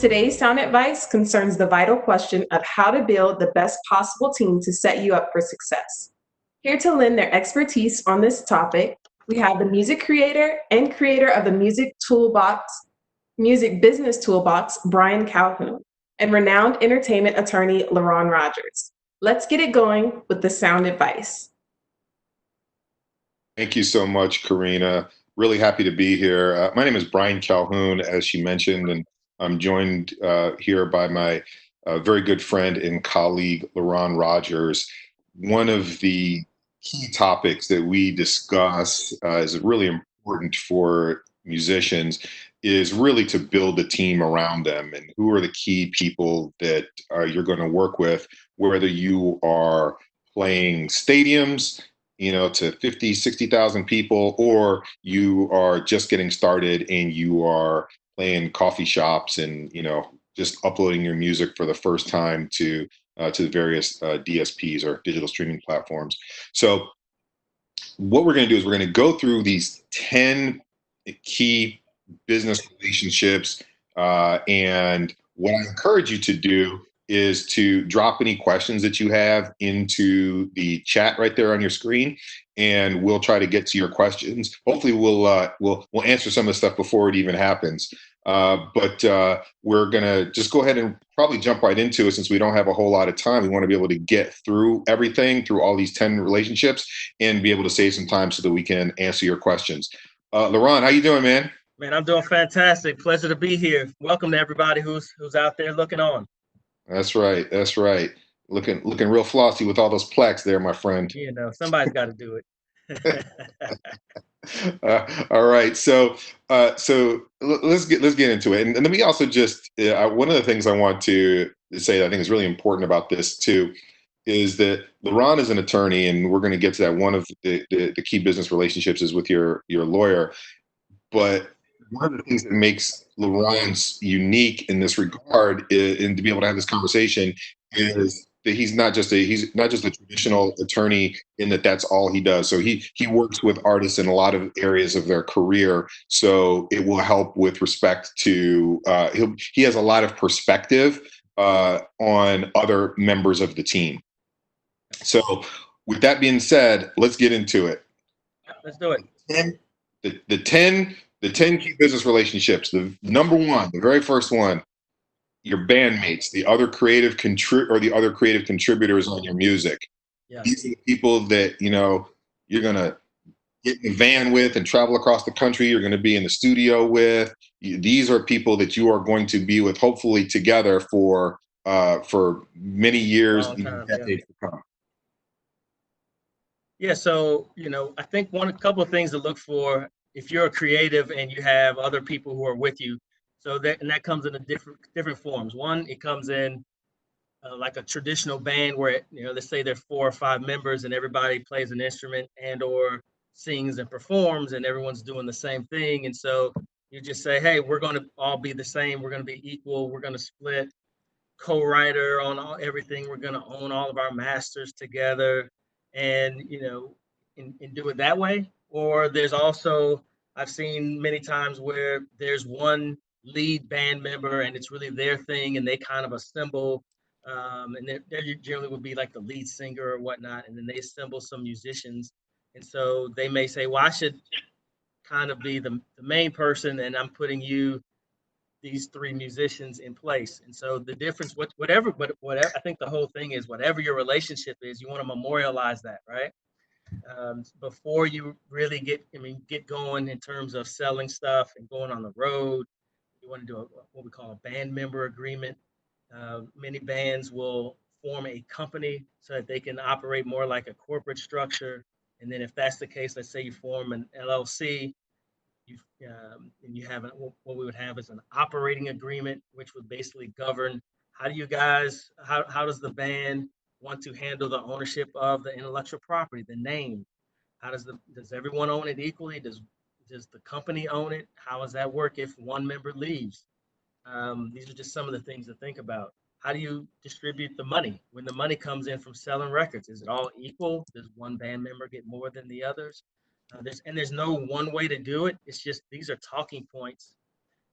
Today's sound advice concerns the vital question of how to build the best possible team to set you up for success. Here to lend their expertise on this topic, we have the music creator and creator of the Music Business Toolbox, Brian Calhoun, and renowned entertainment attorney, LaRon Rogers. Let's get it going with the sound advice. Thank you so much, Karina. Really happy to be here. My name is Brian Calhoun, as she mentioned, and I'm joined here by my very good friend and colleague, LaRon Rogers. One of the key topics that we discuss is really important for musicians is really to build a team around them and who are the key people that you're going to work with, whether you are playing stadiums, to 50, 60,000 people, or you are just getting started and you are playing coffee shops and, just uploading your music for the first time to the various DSPs or digital streaming platforms. So what we're going to do is we're going to go through these 10 key business relationships. And what I encourage you to do is to drop any questions that you have into the chat right there on your screen, and we'll try to get to your questions. Hopefully, we'll answer some of the stuff before it even happens. But we're gonna just go ahead and probably jump right into it since we don't have a whole lot of time. We want to be able to get through everything, through all these 10 relationships, and be able to save some time so that we can answer your questions. LaRon, how you doing, man? Man, I'm doing fantastic. Pleasure to be here. Welcome to everybody who's out there looking on. That's right. That's right. Looking real flossy with all those plaques there, my friend. Somebody's got to do it. All right. So let's get into it. And let me also just one of the things I want to say that I think is really important about this too is that LaRon is an attorney, and we're going to get to that. One of the key business relationships is with your lawyer. But one of the things that makes LaRon's unique in this regard and to be able to have this conversation is that he's not just a traditional attorney in that's all he does. So he works with artists in a lot of areas of their career. So it will help with respect to he has a lot of perspective on other members of the team. So with that being said, let's get into it. Let's do it. The 10 key business relationships. The number one, the very first one, your bandmates, the other creative contributors on your music. Yeah. These are the people that you're gonna get in a van with and travel across the country. You're going to be in the studio with. These are people that you are going to be with, hopefully together for many years, Long time, decades to come. Yeah, so I think a couple of things to look for if you're a creative and you have other people who are with you. So that comes in a different forms. One, it comes in like a traditional band where let's say there are 4 or 5 members and everybody plays an instrument and or sings and performs and everyone's doing the same thing. And so you just say, hey, we're going to all be the same. We're going to be equal. We're going to split co-writer on everything. We're going to own all of our masters together. And and do it that way. Or there's also, I've seen many times where there's one lead band member and it's really their thing and they kind of assemble and they generally would be like the lead singer or whatnot, and then they assemble some musicians, and so they may say, well, I should kind of be the main person and I'm putting these 3 musicians in place. And so the difference, whatever, I think the whole thing is whatever your relationship is, you want to memorialize that, right? Before you really get going in terms of selling stuff and going on the road. You want to do what we call a band member agreement. Many bands will form a company so that they can operate more like a corporate structure. And then if that's the case, let's say you form an LLC, and you have what we would have is an operating agreement, which would basically govern how does the band want to handle the ownership of the intellectual property, the name? Does everyone own it equally? Does the company own it? How does that work if one member leaves? These are just some of the things to think about. How do you distribute the money when the money comes in from selling records? Is it all equal? Does one band member get more than the others? There's no one way to do it. It's just these are talking points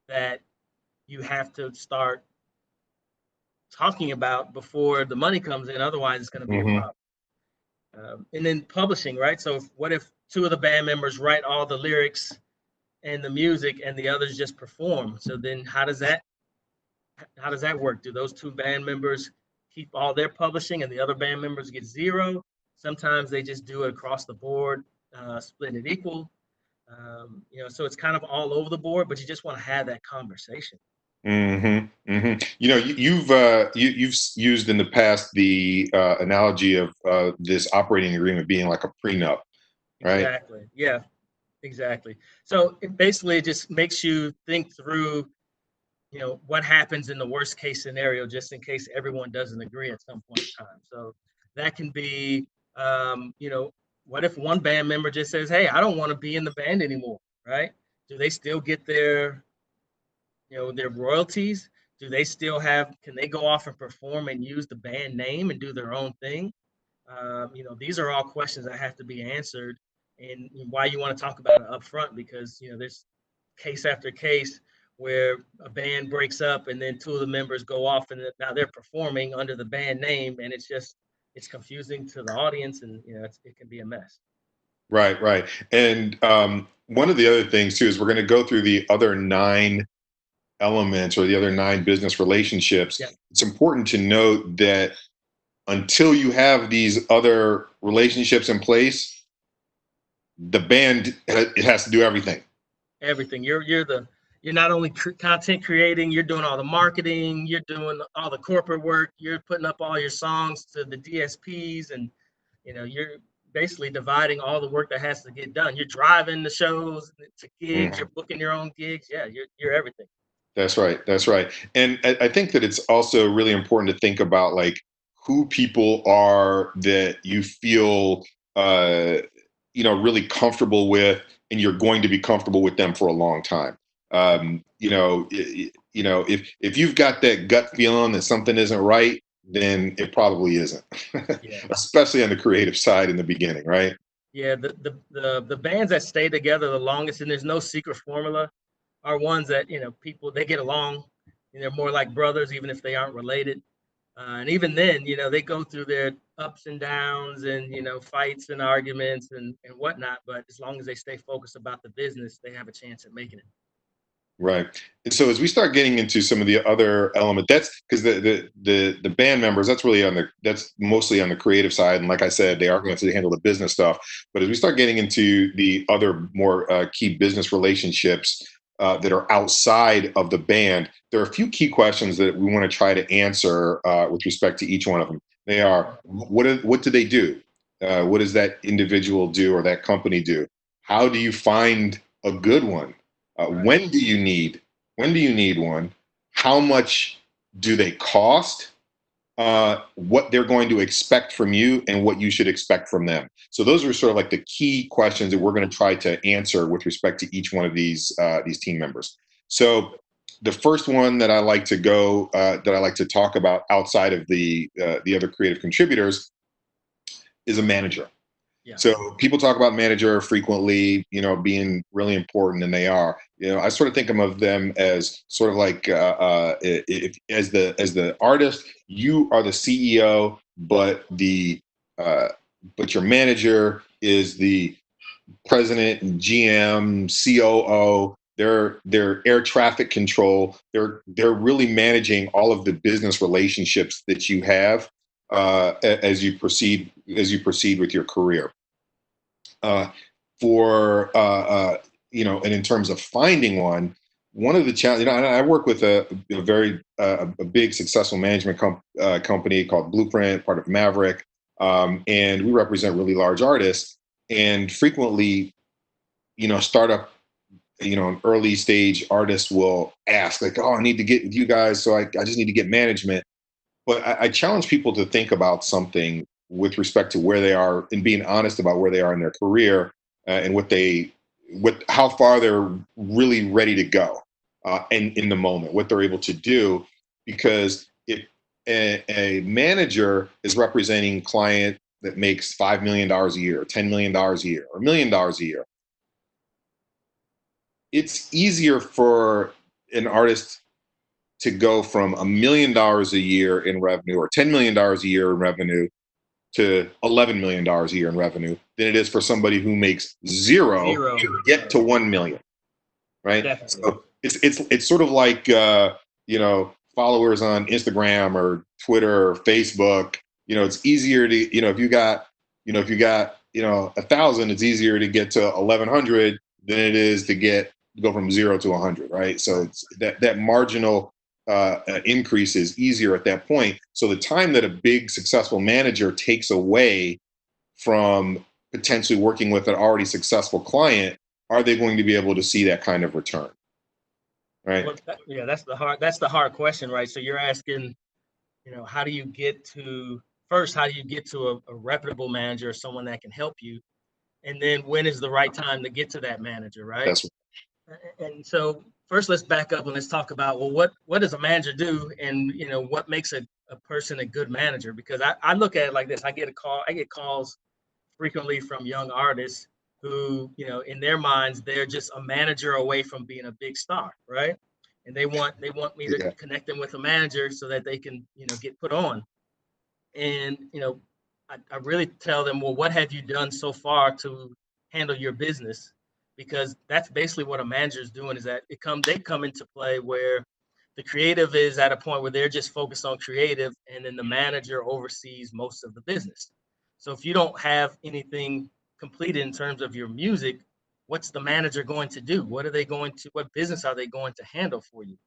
that you have to start talking about before the money comes in. Otherwise, it's going to be a Hmm. problem. And then publishing, right? So what if two of the band members write all the lyrics and the music, and the others just perform? So then, how does that work? Do those two band members keep all their publishing, and the other band members get zero? Sometimes they just do it across the board, split it equal. So it's kind of all over the board, but you just want to have that conversation. Hmm. Hmm. You've used in the past the analogy of this operating agreement being like a prenup, right? Exactly. Yeah, exactly. So it basically just makes you think through, what happens in the worst case scenario, just in case everyone doesn't agree at some point in time. So that can be, what if one band member just says, "Hey, I don't want to be in the band anymore," right? Do they still get their royalties? Do they still can they go off and perform and use the band name and do their own thing? These are all questions that have to be answered, and why you want to talk about it up front, because there's case after case where a band breaks up and then two of the members go off and now they're performing under the band name, and it's confusing to the audience, and it can be a mess. Right, right. And one of the other things too is we're going to go through the other 9 elements or the other 9 business relationships. Yeah, It's important to note that until you have these other relationships in place, the band it has to do everything. everything. You're not only content creating, you're doing all the marketing, you're doing all the corporate work, you're putting up all your songs to the DSPs, and you're basically dividing all the work that has to get done. You're driving the shows to gigs, Mhm. you're booking your own gigs. Yeah, you're everything. That's right. That's right. And I think that it's also really important to think about like who people are that you feel uh, really comfortable with, and you're going to be comfortable with them for a long time. If you've got that gut feeling that something isn't right, then it probably isn't, Yeah. especially on the creative side in the beginning, right? Yeah, the bands that stay together the longest, and there's no secret formula, are ones that people, they get along, and they're more like brothers, even if they aren't related. And even then, they go through their ups and downs, and fights and arguments and whatnot. But as long as they stay focused about the business, they have a chance at making it. Right. And so as we start getting into some of the other element, that's because the band members, that's mostly on the creative side. And like I said, they are going to handle the business stuff. But as we start getting into the other more key business relationships that are outside of the band, there are a few key questions that we want to try to answer with respect to each one of them. They are, what do they do? What does that individual do or that company do? How do you find a good one? Right. When do you need one? How much do they cost? What they're going to expect from you and what you should expect from them. So those are sort of like the key questions that we're going to try to answer with respect to each one of these team members. So the first one that I like to talk about outside of the other creative contributors is a manager. Yeah. So people talk about manager frequently, being really important, and they are. I sort of think of them as sort of like as the artist, you are the CEO, but your manager is the president and GM, COO. They're air traffic control. They're really managing all of the business relationships that you have as you proceed with your career. uh, and in terms of finding one of the challenges, and I work with a very a big successful management company called Blueprint, part of Maverick, and we represent really large artists. And frequently, startup, an early stage artists will ask like, "Oh, I need to get with you guys, so I just need to get management." But I challenge people to think about something with respect to where they are and being honest about where they are in their career, and how far they're really ready to go, and in the moment, what they're able to do. Because if a manager is representing client that makes $5 million a year, $10 million a year, or $1 million a year, it's easier for an artist to go from $1 million a year in revenue or $10 million a year in revenue to $11 million a year in revenue than it is for somebody who makes zero to get to 1 million, right? Definitely. So it's sort of like followers on Instagram or Twitter or Facebook. It's easier to if you got 1,000, it's easier to get to 1,100 than it is to go from 0 to 100, right? So it's that marginal increase is easier at that point. So the time that a big successful manager takes away from potentially working with an already successful client, are they going to be able to see that kind of return? Right. Well, that's the hard question, right? So you're asking, how do you get to a reputable manager, someone that can help you? And then when is the right time to get to that manager, right? That's And so first let's back up and let's talk about, well, what does a manager do, and what makes a person a good manager? Because I look at it like this. I get calls frequently from young artists who, in their minds, they're just a manager away from being a big star, right? And they want me to connect them with a manager so that they can, get put on. And, I really tell them, well, what have you done so far to handle your business? Because that's basically what a manager is doing, is that they come into play where the creative is at a point where they're just focused on creative, and then the manager oversees most of the business. So if you don't have anything completed in terms of your music, what's the manager going to do? What business are they going to handle for you?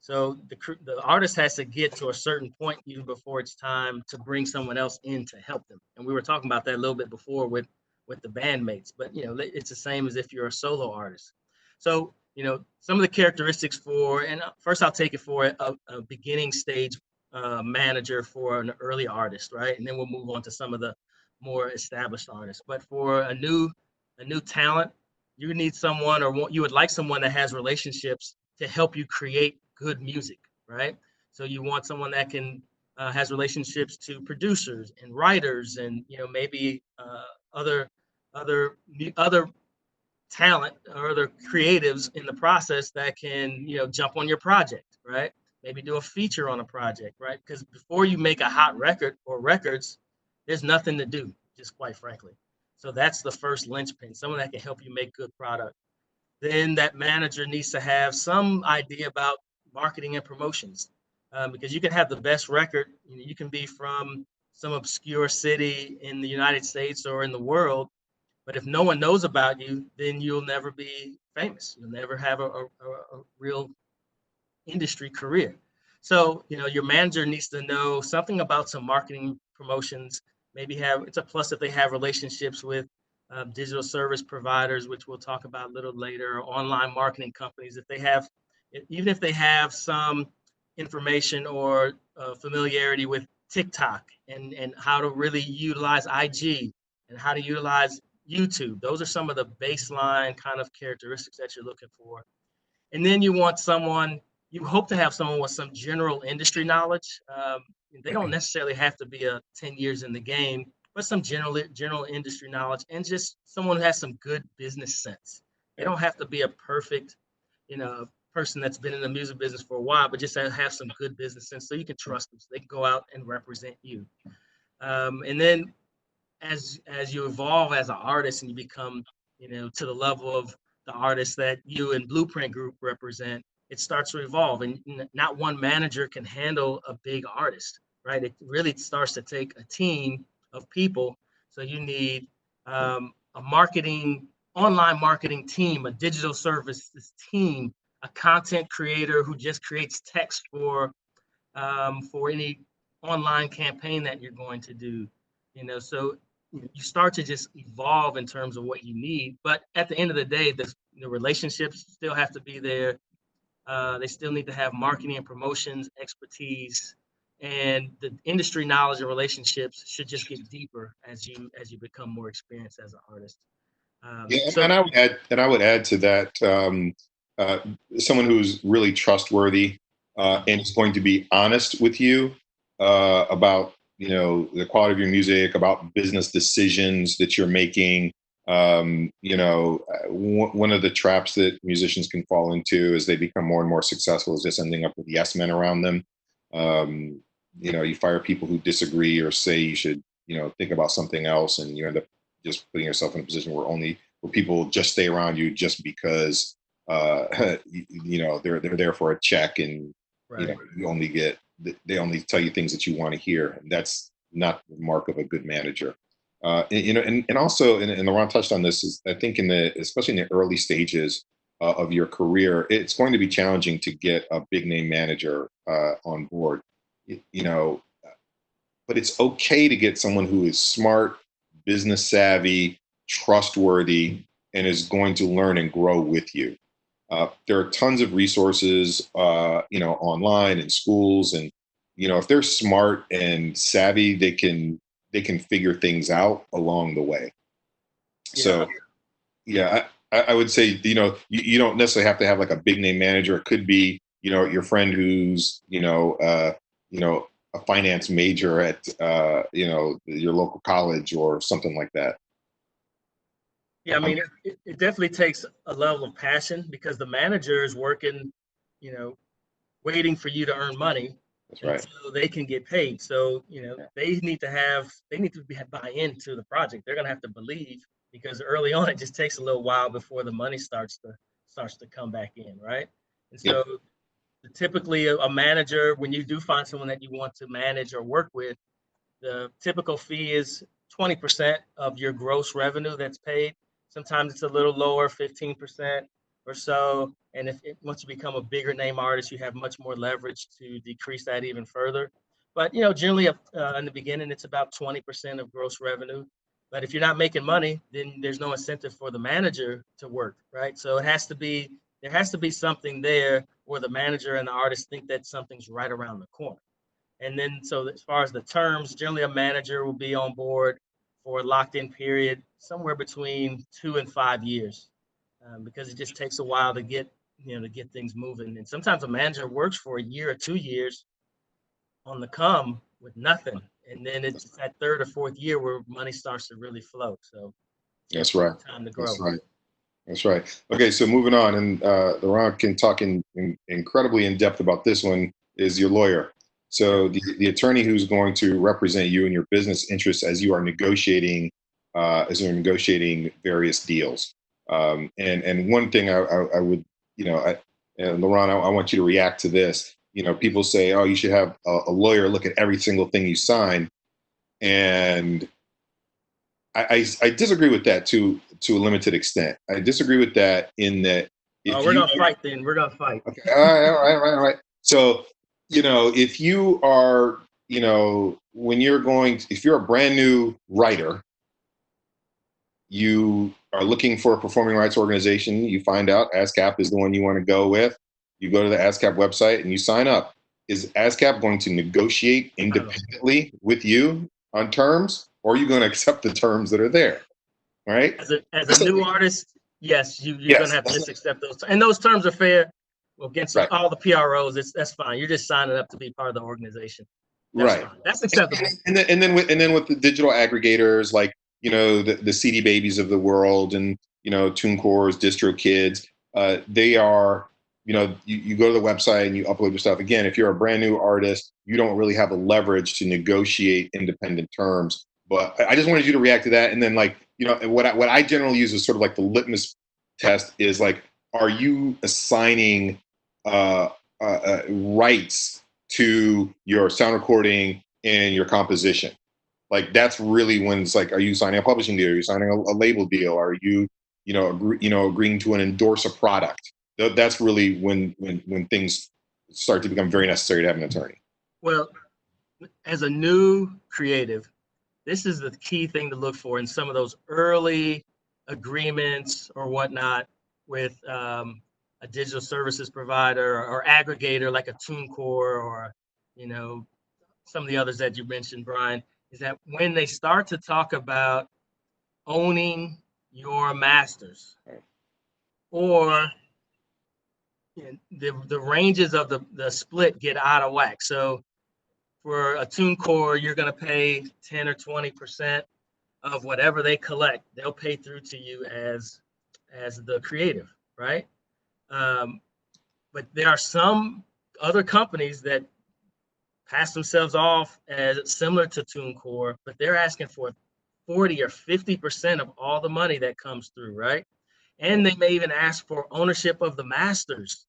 So the artist has to get to a certain point even before it's time to bring someone else in to help them. And we were talking about that a little bit before with the bandmates, but it's the same as if you're a solo artist. So some of the characteristics and first I'll take it for a beginning stage manager for an early artist, right? And then we'll move on to some of the more established artists. But for a new talent, you need someone, or you would like someone that has relationships to help you create good music, right? So you want someone that can has relationships to producers and writers, and maybe other talent or other creatives in the process that can jump on your project, right? Maybe do a feature on a project, right? Because before you make a hot record or records, there's nothing to do, just quite frankly. So that's the first linchpin, someone that can help you make good product. Then that manager needs to have some idea about marketing and promotions, because you can have the best record. You can be from some obscure city in the United States or in the world, but if no one knows about you, then you'll never be famous. You'll never have a real industry career. So, your manager needs to know something about some marketing promotions. Maybe it's a plus if they have relationships with digital service providers, which we'll talk about a little later, or online marketing companies. Even if they have some information or familiarity with TikTok and how to really utilize IG and how to utilize YouTube. Those are some of the baseline kind of characteristics that you're looking for. And then you hope to have someone with some general industry knowledge. They don't necessarily have to be 10 years in the game, but some general industry knowledge, and just someone who has some good business sense. They don't have to be a perfect, person that's been in the music business for a while, but just have some good business sense so you can trust them, so they can go out and represent you. And then as you evolve as an artist and you become, to the level of the artist that you and Blueprint Group represent, it starts to evolve, and not one manager can handle a big artist, right? It really starts to take a team of people. So you need a online marketing team, a digital services team, a content creator who just creates text for any online campaign that you're going to do. So you start to just evolve in terms of what you need. But at the end of the day, the relationships still have to be there. They still need to have marketing and promotions expertise, and the industry knowledge and relationships should just get deeper as you become more experienced as an artist. And I would add to that, someone who's really trustworthy and is going to be honest with you about the quality of your music, about business decisions that you're making, One of the traps that musicians can fall into as they become more and more successful is just ending up with yes men around them. You fire people who disagree or say you should, think about something else, and you end up just putting yourself in a position where people just stay around you just because they're there for a check, and Right. they only tell you things that you want to hear. And that's not the mark of a good manager. And also, and LeRon touched on this, is I think especially in the early stages of your career, it's going to be challenging to get a big name manager on board. Y- You know, but it's okay to get someone who is smart, business savvy, trustworthy, and is going to learn and grow with you. There are tons of resources, online in schools, and if they're smart and savvy, they can figure things out along the way. Yeah. So, yeah, I would say, you don't necessarily have to have like a big name manager. It could be, your friend who's, a finance major at, your local college or something like that. Yeah, I mean, it definitely takes a level of passion, because the manager is working, you know, waiting for you to earn money That's right. until they can get paid. So, Yeah. they need to buy into the project. They're gonna have to believe, because early on it just takes a little while before the money starts to come back in, right? And Yep. so typically a manager, when you do find someone that you want to manage or work with, the typical fee is 20% of your gross revenue that's paid. Sometimes it's a little lower, 15% or so. And once you become a bigger name artist, you have much more leverage to decrease that even further. But generally, in the beginning, it's about 20% of gross revenue. But if you're not making money, then there's no incentive for the manager to work, right? So there has to be something there where the manager and the artist think that something's right around the corner. And then, so as far as the terms, generally a manager will be on board for a locked in period, somewhere between 2 and 5 years, because it just takes a while to get things moving. And sometimes a manager works for a year or 2 years on the come with nothing. And then it's that third or fourth year where money starts to really flow. So That's right. time to That's grow. right. That's right. Okay, so moving on, and Laurent can talk incredibly in depth about this one, is your lawyer. So the attorney who's going to represent you and your business interests as you're negotiating various deals. And one thing I would, and Laurent, I want you to react to this. People say, oh, you should have a lawyer look at every single thing you sign, and I disagree with that to a limited extent. I disagree with that in that if We're you gonna fight then. We're gonna fight. okay, all right. So if you are if you're a brand new writer, you are looking for a performing rights organization, you find out ASCAP is the one you want to go with. You go to the ASCAP website and you sign up. Is ASCAP going to negotiate independently with you on terms, or are you going to accept the terms that are there? Right? As a new artist, yes, you're Yes. gonna have to just accept those, and those terms are fair against Right. all the PROs. That's fine. You're just signing up to be part of the organization. That's Right. fine. That's acceptable. And then with the digital aggregators like the CD Babies of the world, and TuneCore's, DistroKids, they are you go to the website and you upload your stuff. Again, if you're a brand new artist, you don't really have a leverage to negotiate independent terms. But I just wanted you to react to that, and then what I generally use is sort of like the litmus test is like, are you assigning rights to your sound recording and your composition? Like that's really when it's like, are you signing a publishing deal? Are you signing a label deal? Are you, agreeing to endorse a product? That's really when things start to become very necessary to have an attorney. Well, as a new creative, this is the key thing to look for in some of those early agreements or whatnot with a digital services provider or aggregator like a TuneCore or some of the others that you mentioned, Brian, is that when they start to talk about owning your masters, or the ranges of the split get out of whack. So for a TuneCore, you're going to pay 10 or 20%. of whatever they collect, they'll pay through to you as the creative, right? Um, but there are some other companies that pass themselves off as similar to TuneCore, but they're asking for 40 or 50% of all the money that comes through, right? And they may even ask for ownership of the masters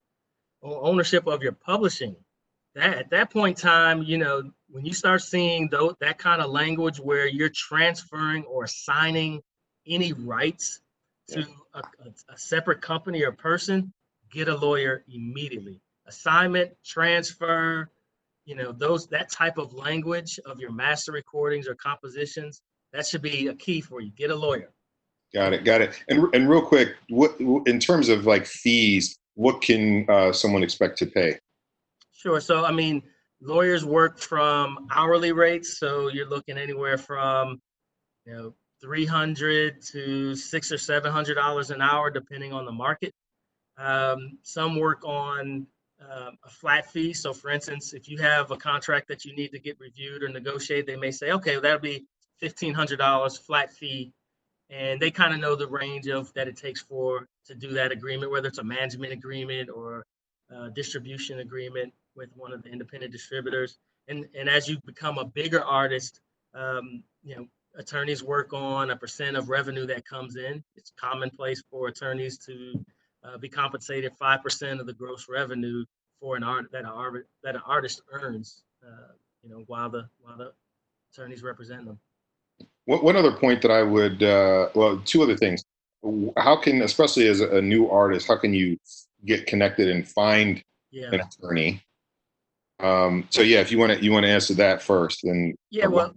or ownership of your publishing. That at that point in time, when you start seeing that kind of language where you're transferring or assigning any rights to a separate company or person, get a lawyer immediately. Assignment, transfer, that type of language of your master recordings or compositions, that should be a key for you. Get a lawyer. Got it. And real quick, what in terms of like fees, what can someone expect to pay? Sure. So, I mean, lawyers work from hourly rates. So you're looking anywhere from, $300 to $600 or $700 an hour, depending on the market. Some work on a flat fee. So, for instance, if you have a contract that you need to get reviewed or negotiate, they may say, okay, that'll be $1,500 flat fee. And they kind of know the range of that it takes to do that agreement, whether it's a management agreement or a distribution agreement with one of the independent distributors. And as you become a bigger artist, attorneys work on a percent of revenue that comes in. It's commonplace for attorneys to be compensated 5% of the gross revenue for an artist earns, while the attorneys represent them. One other point that I would, two other things. How can, especially as a new artist, how can you get connected and find an attorney? So yeah, if you want to answer that first, then well,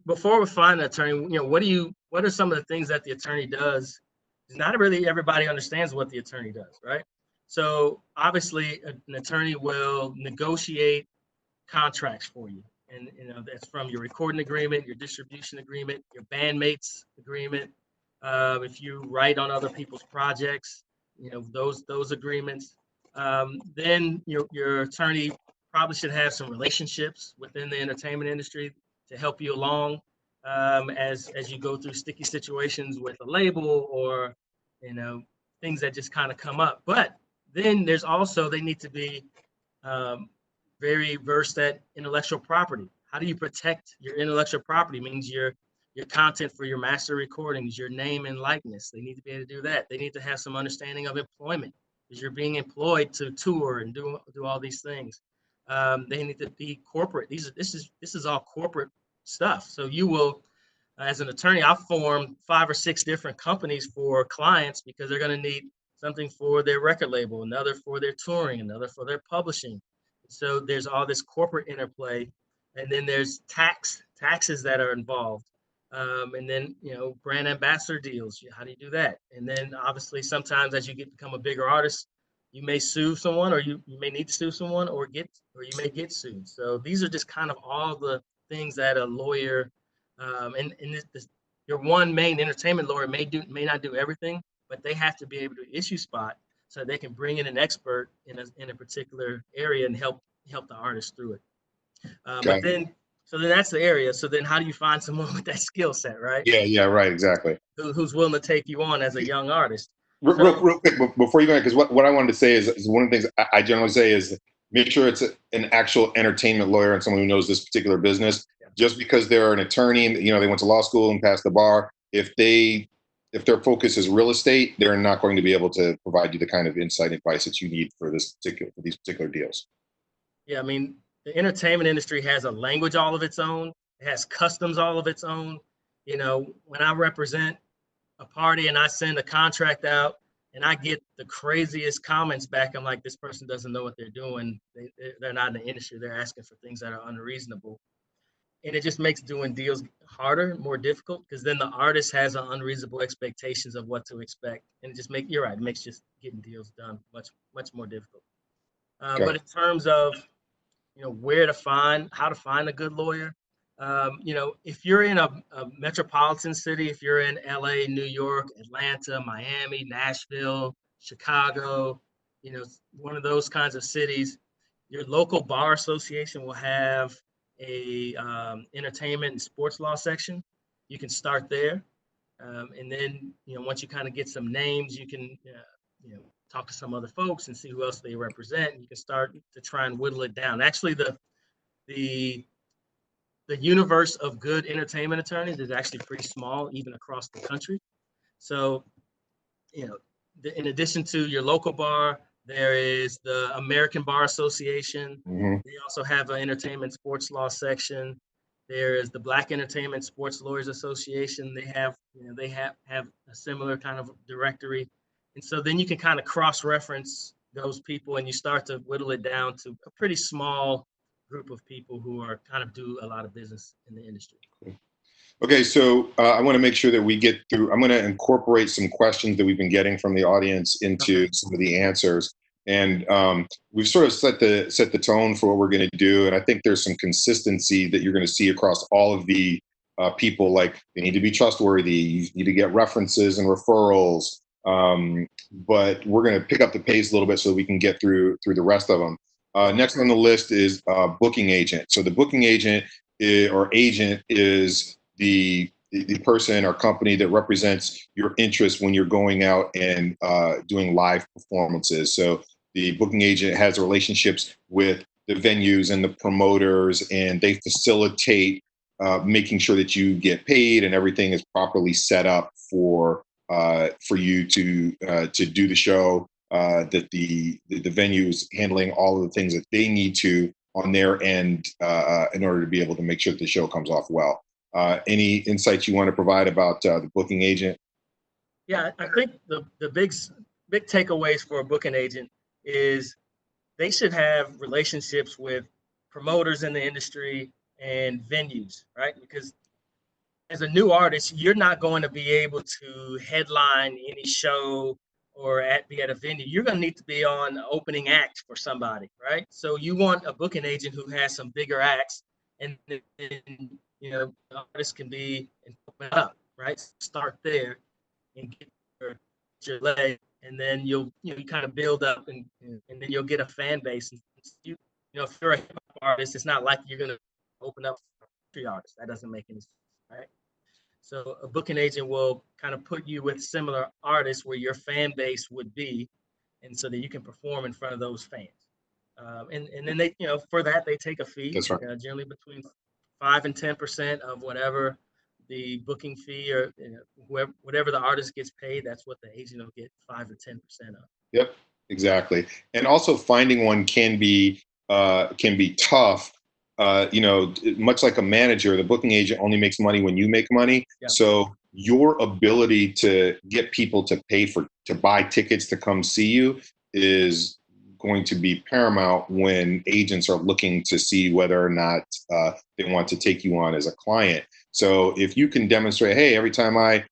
before we find an attorney, what are some of the things that the attorney does? Not really everybody understands what the attorney does, right? So obviously, an attorney will negotiate contracts for you. And that's from your recording agreement, your distribution agreement, your bandmates agreement. If you write on other people's projects, those agreements. Then your attorney probably should have some relationships within the entertainment industry to help you along as you go through sticky situations with a label or things that just kind of come up. But then there's also they need to be very versed at intellectual property. How do you protect your intellectual property? Means your content for your master recordings, your name and likeness. They need to be able to do that. They need to have some understanding of employment because you're being employed to tour and do all these things. They need to be corporate. This is all corporate stuff. So you will, as an attorney, I'll form 5 or 6 different companies for clients because they're going to need something for their record label, another for their touring, another for their publishing. So there's all this corporate interplay, and then there's taxes that are involved, and then brand ambassador deals. How do you do that? And then obviously sometimes as you become a bigger artist, you may sue someone, or you may need to sue someone, or you may get sued. So these are just kind of all the things that a lawyer, your one main entertainment lawyer may not do everything, but they have to be able to issue spot so they can bring in an expert in a particular area and help the artist through it. But then that's the area. So then how do you find someone with that skill set, right? Yeah, right, exactly. Who's willing to take you on as a young artist? Real quick, before you go ahead, because what I wanted to say is one of the things I generally say is make sure it's an actual entertainment lawyer and someone who knows this particular business. Yeah. Just because they're an attorney, they went to law school and passed the bar, if their focus is real estate, they're not going to be able to provide you the kind of insight and advice that you need for these particular deals. Yeah, I mean, the entertainment industry has a language all of its own. It has customs all of its own. When I represent a party and I send a contract out and I get the craziest comments back, I'm like, this person doesn't know what they're doing. They're not in the industry. They're asking for things that are unreasonable. And it just makes doing deals harder, more difficult, because then the artist has an unreasonable expectations of what to expect. And it just you're right, it makes just getting deals done much, much more difficult. Okay. But in terms of, how to find a good lawyer, if you're in a metropolitan city, if you're in LA, New York, Atlanta, Miami, Nashville, Chicago, one of those kinds of cities, your local bar association will have a entertainment and sports law section. you can start there. And then, once you kind of get some names, you can, talk to some other folks and see who else they represent. You can start to try and whittle it down. Actually, the universe of good entertainment attorneys is actually pretty small, even across the country. So, in addition to your local bar, there is the American Bar Association. Mm-hmm. They also have an entertainment sports law section. There is the Black Entertainment Sports Lawyers Association. They have a similar kind of directory. And so then you can kind of cross-reference those people, and you start to whittle it down to a pretty small group of people who are kind of do a lot of business in the industry. Okay, so I want to make sure that we get through. I'm going to incorporate some questions that we've been getting from the audience into some of the answers, and we've sort of set the tone for what we're going to do. And I think there's some consistency that you're going to see across all of the people. Like, they need to be trustworthy. You need to get references and referrals. But we're going to pick up the pace a little bit so we can get through the rest of them. Next on the list is booking agent. So the booking agent or agent is the person or company that represents your interest when you're going out and doing live performances. So the booking agent has relationships with the venues and the promoters, and they facilitate making sure that you get paid and everything is properly set up for you to do the show. That the venue is handling all of the things that they need to on their end in order to be able to make sure that the show comes off well. Any insights you want to provide about the booking agent? Yeah, I think the big takeaways for a booking agent is they should have relationships with promoters in the industry and venues, right? Because as a new artist, you're not going to be able to headline any show or be at a venue. You're going to need to be on the opening act for somebody, right? So you want a booking agent who has some bigger acts, and then, the artist can be and open up, right? Start there and get your leg, and then you kind of build up, and then you'll get a fan base. And if you're a hip hop artist, it's not like you're going to open up for a country artist. That doesn't make any sense, right? So a booking agent will kind of put you with similar artists where your fan base would be, and so that you can perform in front of those fans. And then they, for that, they take a fee. That's right. Generally between 5 and 10% of whatever the booking fee or whatever the artist gets paid. That's what the agent will get 5 or 10% of. Yep, exactly. And also finding one can be tough. Much like a manager, the booking agent only makes money when you make money. Yep. So your ability to get people to buy tickets to come see you is going to be paramount when agents are looking to see whether or not they want to take you on as a client. So if you can demonstrate, hey, every time I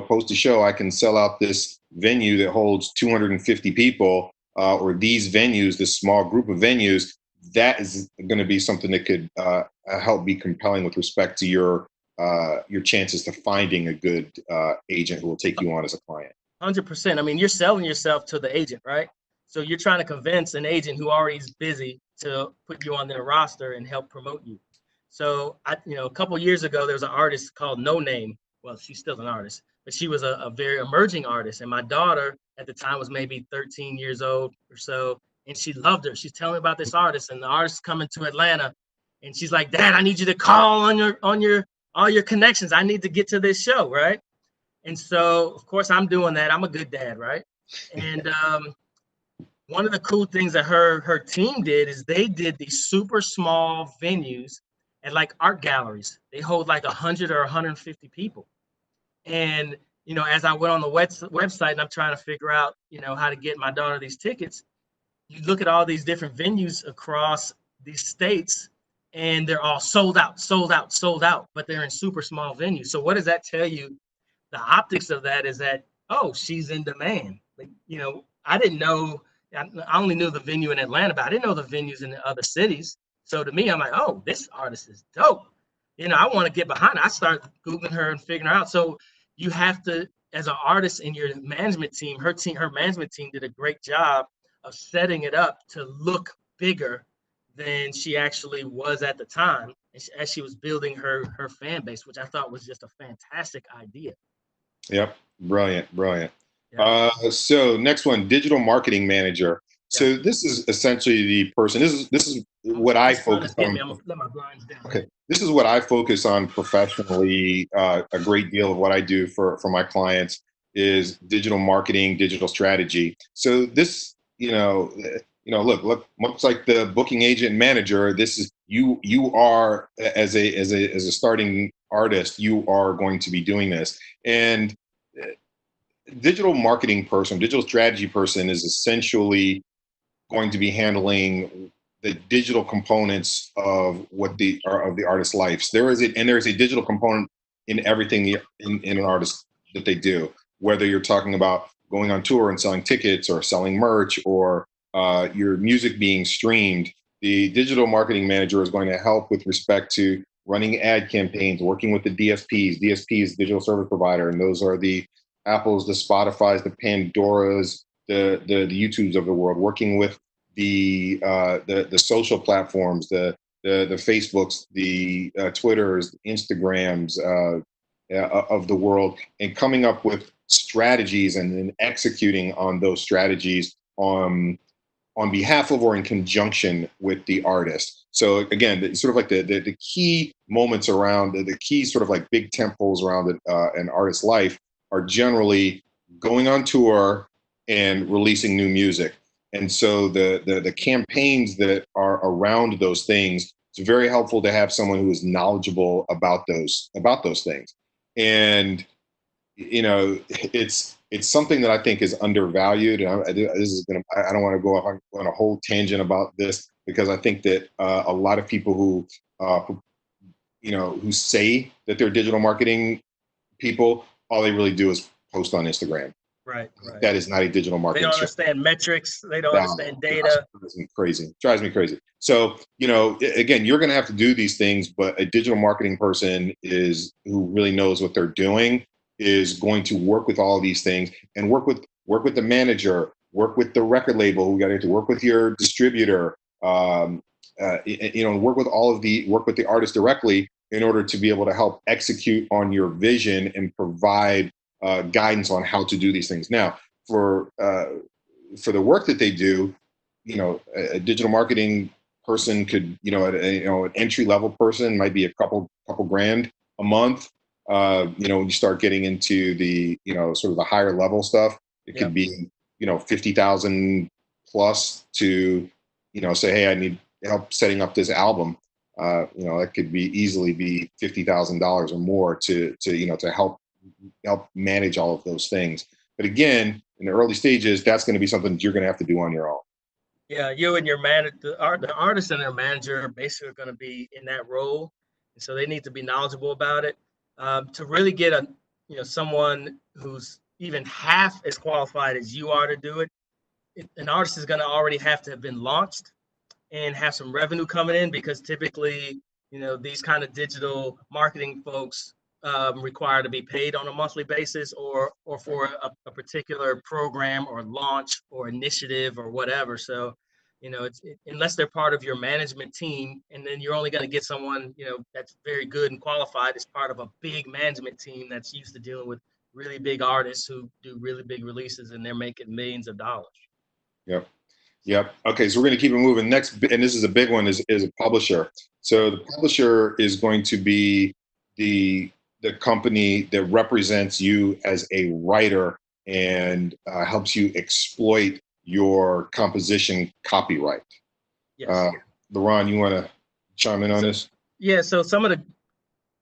post a show, I can sell out this venue that holds 250 people, or these venues, this small group of venues, that is going to be something that could help be compelling with respect to your chances to finding a good agent who will take you on as a client. 100%. I mean, you're selling yourself to the agent, right? So you're trying to convince an agent who already is busy to put you on their roster and help promote you. So a couple of years ago, there was an artist called No Name. Well, she's still an artist, but she was a very emerging artist. And my daughter at the time was maybe 13 years old or so. And she loved her. She's telling me about this artist, and the artist is coming to Atlanta. And she's like, Dad, I need you to call on all your connections. I need to get to this show, right? And so, of course, I'm doing that. I'm a good dad, right? And one of the cool things that her team did is they did these super small venues at like art galleries. They hold like 100 or 150 people. And, as I went on the website and I'm trying to figure out, how to get my daughter these tickets, you look at all these different venues across these states, and they're all sold out, but they're in super small venues. So what does that tell you? The optics of that is that, oh, she's in demand. Like, I didn't know, I only knew the venue in Atlanta, but I didn't know the venues in the other cities. So to me, I'm like, oh, this artist is dope. I want to get behind it. I started Googling her and figuring out. So you have to, as an artist in your management team, her management team did a great job of setting it up to look bigger than she actually was at the time. as she was building her fan base, which I thought was just a fantastic idea. Yep. Brilliant. Brilliant. Yeah. So next one, digital marketing manager. Yeah. So this is essentially the person. This is what I focus on. I'm gonna let my blinds down. Okay. This is what I focus on professionally. A great deal of what I do for my clients is digital marketing, digital strategy. So this, look, much like the booking agent manager, this is you are as a starting artist, you are going to be doing this. And digital marketing person, digital strategy person is essentially going to be handling the digital components of of the artist's lives. There is a digital component in everything in an artist that they do. Whether you're talking about going on tour and selling tickets, or selling merch, or your music being streamed, the digital marketing manager is going to help with respect to running ad campaigns, working with the DSPs. DSPs, digital service provider, and those are the Apples, the Spotifys, the Pandoras, the YouTubes of the world, working with the social platforms, the Facebooks, the Twitters, Instagrams of the world, and coming up with strategies and then executing on those strategies on behalf of or in conjunction with the artist. So again, sort of like the key moments around the key sort of like big tentpoles around an artist's life are generally going on tour and releasing new music. And so the campaigns that are around those things, it's very helpful to have someone who is knowledgeable about those things. And it's something that I think is undervalued. And I don't want to go on a whole tangent about this, because I think that a lot of people who say that they're digital marketing people, all they really do is post on Instagram. Right. That is not a digital They marketing don't strategy. understand metrics. They don't understand data. Drives me crazy. So, again, you're going to have to do these things, but a digital marketing person who really knows what they're doing is going to work with all of these things, and work with the manager, work with the record label who got to work with your distributor, work with the artist directly in order to be able to help execute on your vision and provide guidance on how to do these things. Now, for the work that they do, a digital marketing person could, an entry level person might be a couple grand a month. When you start getting into the, sort of the higher level stuff, it could be, 50,000 plus to, say, hey, I need help setting up this album. That could easily be $50,000 or more to help manage all of those things. But again, in the early stages, that's going to be something that you're going to have to do on your own. Yeah, you and your the artist and their manager basically are going to be in that role, and so they need to be knowledgeable about it. To really get someone who's even half as qualified as you are to do it, an artist is going to already have to have been launched and have some revenue coming in, because typically, these kind of digital marketing folks require to be paid on a monthly basis, or for a particular program or launch or initiative or whatever. So, unless they're part of your management team, and then you're only going to get someone, that's very good and qualified as part of a big management team that's used to dealing with really big artists who do really big releases, and they're making millions of dollars. Yep. Okay, so we're going to keep it moving. Next, and this is a big one, is a publisher. So the publisher is going to be the company that represents you as a writer and helps you exploit your composition copyright. Yes. LaRon, you want to chime in on this? Yeah. So some of the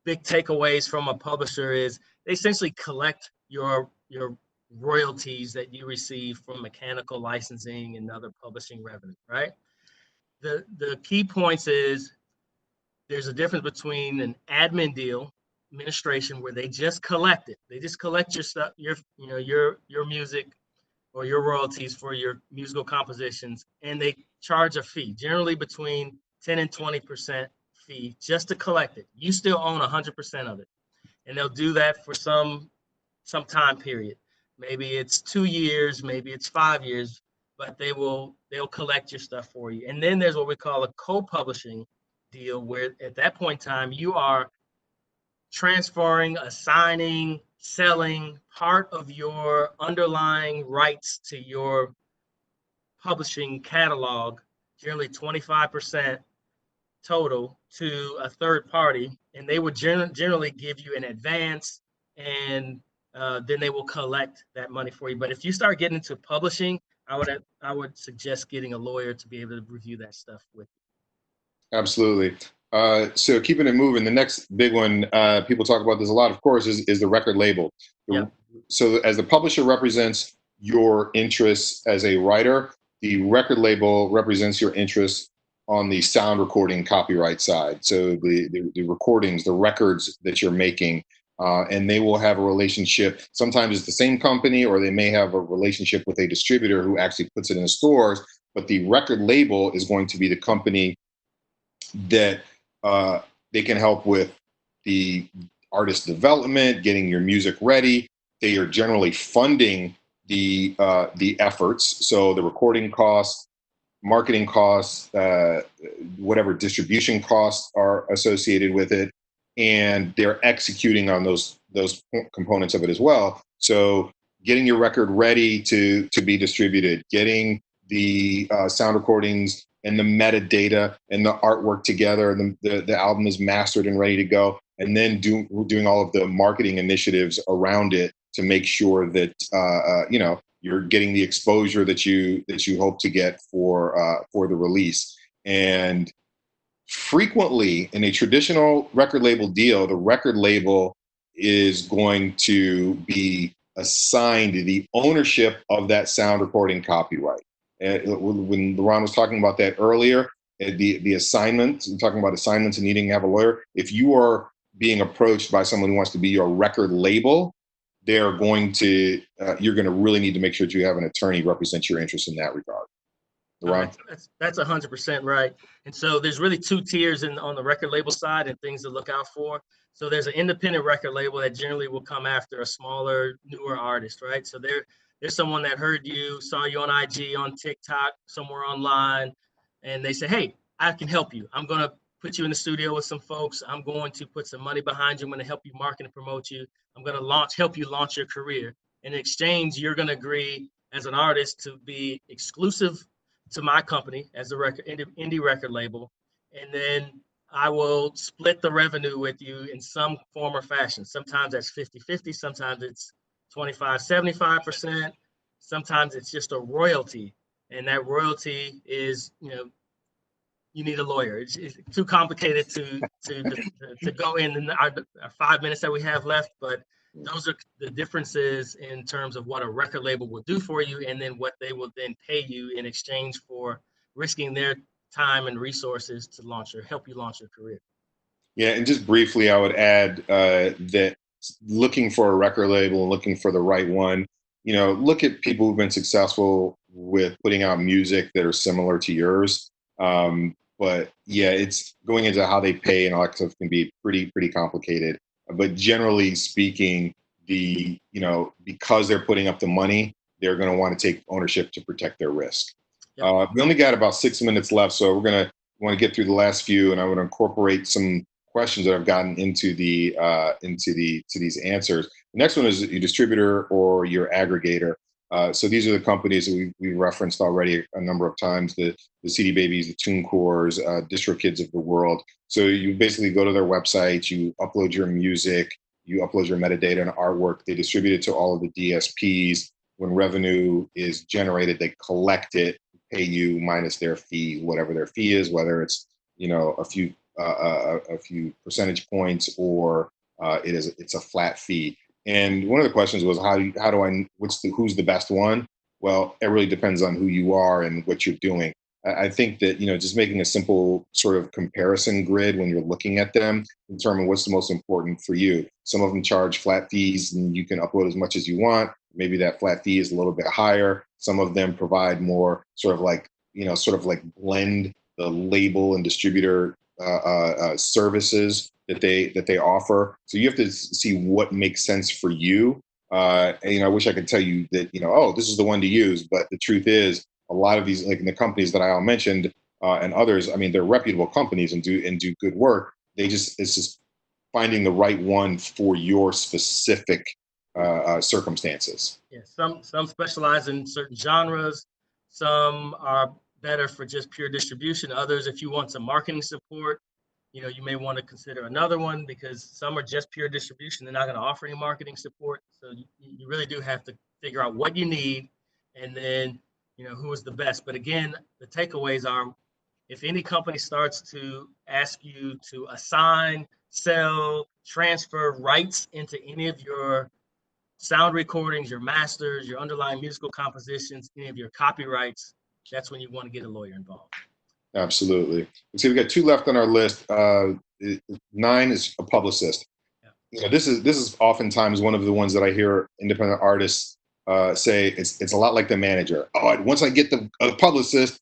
big takeaways from a publisher is they essentially collect your royalties that you receive from mechanical licensing and other publishing revenue, right? The key points is there's a difference between an admin deal, administration, where they just collect it. They just collect your stuff, your music or your royalties for your musical compositions, and they charge a fee, generally between 10 and 20% fee, just to collect it. You still own 100% of it, and they'll do that for some time period. Maybe it's 2 years, maybe it's 5 years, but they'll collect your stuff for you. And then there's what we call a co-publishing deal where at that point in time, you are transferring, assigning, selling part of your underlying rights to your publishing catalog, generally 25% total, to a third party, and they would generally give you an advance, and then they will collect that money for you. But if you start getting into publishing, I would suggest getting a lawyer to be able to review that stuff with you. Absolutely. So keeping it moving, the next big one, people talk about this a lot, of course, is the record label. Yep. So as the publisher represents your interests as a writer, the record label represents your interests on the sound recording copyright side. So the recordings, the records that you're making, and they will have a relationship. Sometimes it's the same company, or they may have a relationship with a distributor who actually puts it in the stores, but the record label is going to be the company that they can help with the artist development, getting your music ready. They are generally funding the efforts, so the recording costs, marketing costs, whatever distribution costs are associated with it, and they're executing on those components of it as well. So getting your record ready to be distributed, getting the sound recordings and the metadata and the artwork together, and the album is mastered and ready to go, and then doing all of the marketing initiatives around it to make sure that you're getting the exposure that you hope to get for the release. And frequently in a traditional record label deal, the record label is going to be assigned the ownership of that sound recording copyright. When Laron was talking about that earlier, the assignment, talking about assignments and needing to have a lawyer, if you are being approached by someone who wants to be your record label, you're going to really need to make sure that you have an attorney represent your interests in that regard. Laron? That's 100% right. And so there's really two tiers on the record label side and things to look out for. So there's an independent record label that generally will come after a smaller, newer artist, right? So there's someone that heard you, saw you on IG, on TikTok, somewhere online, and they say, hey, I can help you. I'm going to put you in the studio with some folks. I'm going to put some money behind you. I'm going to help you market and promote you. I'm going to help you launch your career. In exchange, you're going to agree as an artist to be exclusive to my company as a indie record label. And then I will split the revenue with you in some form or fashion. Sometimes that's 50-50. Sometimes it's 25-75%. Sometimes it's just a royalty. And that royalty is, you need a lawyer. It's too complicated to go in our 5 minutes that we have left, but those are the differences in terms of what a record label will do for you, and then what they will then pay you in exchange for risking their time and resources to help you launch your career. Yeah, and just briefly, I would add that looking for a record label and looking for the right one, look at people who've been successful with putting out music that are similar to yours. But yeah, it's going into how they pay and all that stuff can be pretty complicated. But generally speaking, because they're putting up the money, they're going to want to take ownership to protect their risk. Yep. We only got about 6 minutes left, so we're going to want to get through the last few, and I want to incorporate some questions that I've gotten into these answers. The next one is your distributor or your aggregator. So these are the companies that we referenced already a number of times, the CD Babies, the TuneCores, DistroKids of the world. So you basically go to their website, you upload your music, you upload your metadata and artwork, they distribute it to all of the DSPs. When revenue is generated, they collect it, pay you minus their fee, whatever their fee is, whether it's a few percentage points or it's a flat fee. And one of the questions was, who's the best one? Well, it really depends on who you are and what you're doing. I think that, just making a simple sort of comparison grid when you're looking at them, determine what's the most important for you. Some of them charge flat fees and you can upload as much as you want. Maybe that flat fee is a little bit higher. Some of them provide more sort of like blend the label and distributor services that they offer. So you have to see what makes sense for you. And I wish I could tell you that, this is the one to use, but the truth is a lot of these, like the companies that I all mentioned, and others. I mean, they're reputable companies and do good work. It's just finding the right one for your specific circumstances. Yeah, some specialize in certain genres. Some are better for just pure distribution. Others, if you want some marketing support, you may want to consider another one because some are just pure distribution. They're not going to offer any marketing support. So you really do have to figure out what you need and then, who is the best. But again, the takeaways are if any company starts to ask you to assign, sell, transfer rights into any of your sound recordings, your masters, your underlying musical compositions, any of your copyrights, that's when you want to get a lawyer involved. Absolutely. See, we got 2 left on our list. 9 is a publicist. Yeah. This is oftentimes one of the ones that I hear independent artists say. It's a lot like the manager. Oh, once I get the publicist,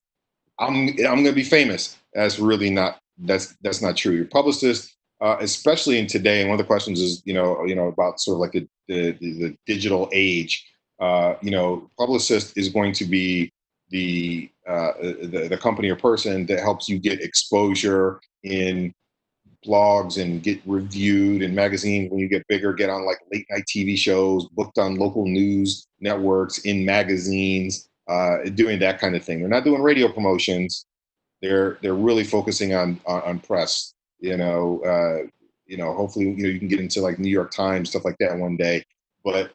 I'm going to be famous. That's really not. That's not true. Your publicist, especially in today, and one of the questions is about sort of like the digital age. Publicist is going to be the company or person that helps you get exposure in blogs and get reviewed in magazines. When you get bigger, get on like late night TV shows, booked on local news networks, in magazines, doing that kind of thing. They're not doing radio promotions. They're really focusing on press. Hopefully you can get into like New York Times, stuff like that one day. But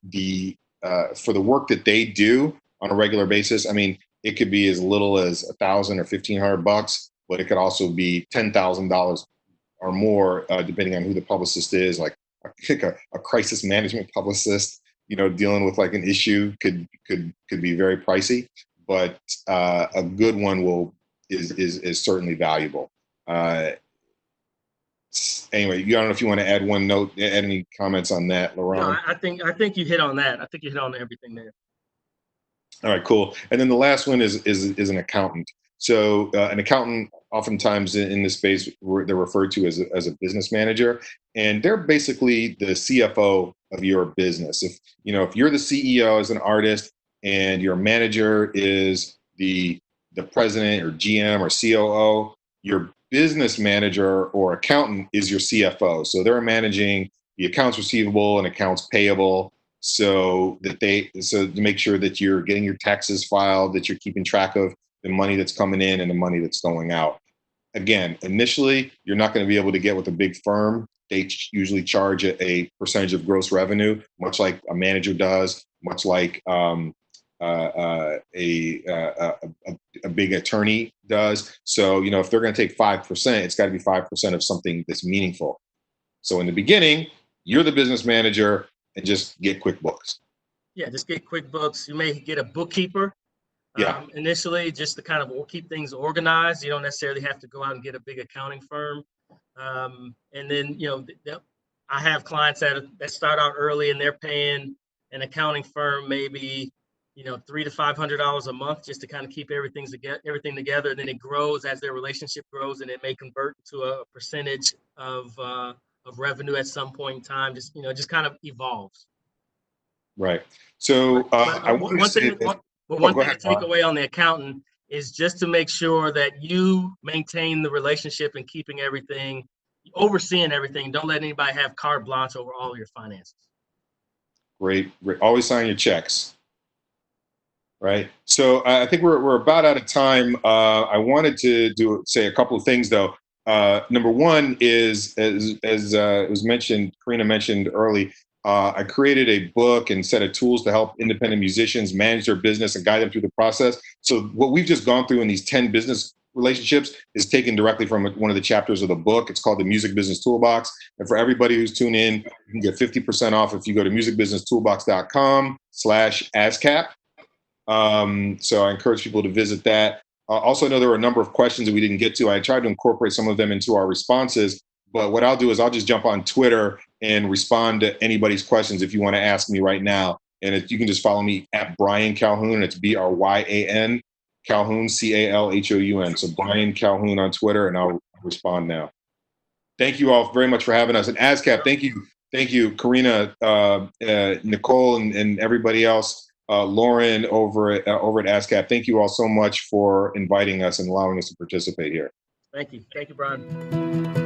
for the work that they do on a regular basis, I mean, it could be as little as $1,000 or $1,500, but it could also be $10,000 or more, depending on who the publicist is. Like I think a crisis management publicist, dealing with like an issue could be very pricey, but a good one is certainly valuable. Anyway, I don't know if you want to add one note, add any comments on that, Laurent. No, I think you hit on that. I think you hit on everything there. All right, cool. And then the last one is an accountant. So an accountant, oftentimes in this space, they're referred to as a business manager, and they're basically the CFO of your business. If you're the CEO as an artist, and your manager is the president or GM or COO, your business manager or accountant is your CFO. So they're managing the accounts receivable and accounts payable, so to make sure that you're getting your taxes filed, that you're keeping track of the money that's coming in and the money that's going out. Again, initially, you're not going to be able to get with a big firm. They usually charge a percentage of gross revenue, much like a manager does, much like a big attorney does. So, if they're going to take 5%, it's got to be 5% of something that's meaningful. So in the beginning, you're the business manager and just get QuickBooks. Yeah, just get QuickBooks. You may get a bookkeeper. Initially, just to kind of keep things organized. You don't necessarily have to go out and get a big accounting firm. And then, I have clients that start out early and they're paying an accounting firm maybe, $300 to $500 a month just to kind of keep everything together. And then it grows as their relationship grows, and it may convert to a percentage of revenue at some point in time. Just kind of evolves. Right. So one thing to take away on the accountant is just to make sure that you maintain the relationship and overseeing everything. Don't let anybody have carte blanche over all your finances. Great. Always sign your checks. Right. So I think we're about out of time. I wanted to say a couple of things though. Number one is, as it was mentioned, Karina mentioned early, I created a book and set of tools to help independent musicians manage their business and guide them through the process. So what we've just gone through in these 10 business relationships is taken directly from one of the chapters of the book. It's called the Music Business Toolbox. And for everybody who's tuned in, you can get 50% off if you go to musicbusinesstoolbox.com/ASCAP. So I encourage people to visit that. Also, I know there were a number of questions that we didn't get to. I tried to incorporate some of them into our responses, but what I'll do is I'll just jump on Twitter and respond to anybody's questions if you want to ask me right now. And you can just follow me at Bryan Calhoun, and it's BRYAN Calhoun, CALHOUN. So Bryan Calhoun on Twitter, and I'll respond now. Thank you all very much for having us. And ASCAP, thank you, Karina, Nicole, and everybody else Lauren over at ASCAP. Thank you all so much for inviting us and allowing us to participate here. Thank you. Thank you, Brian.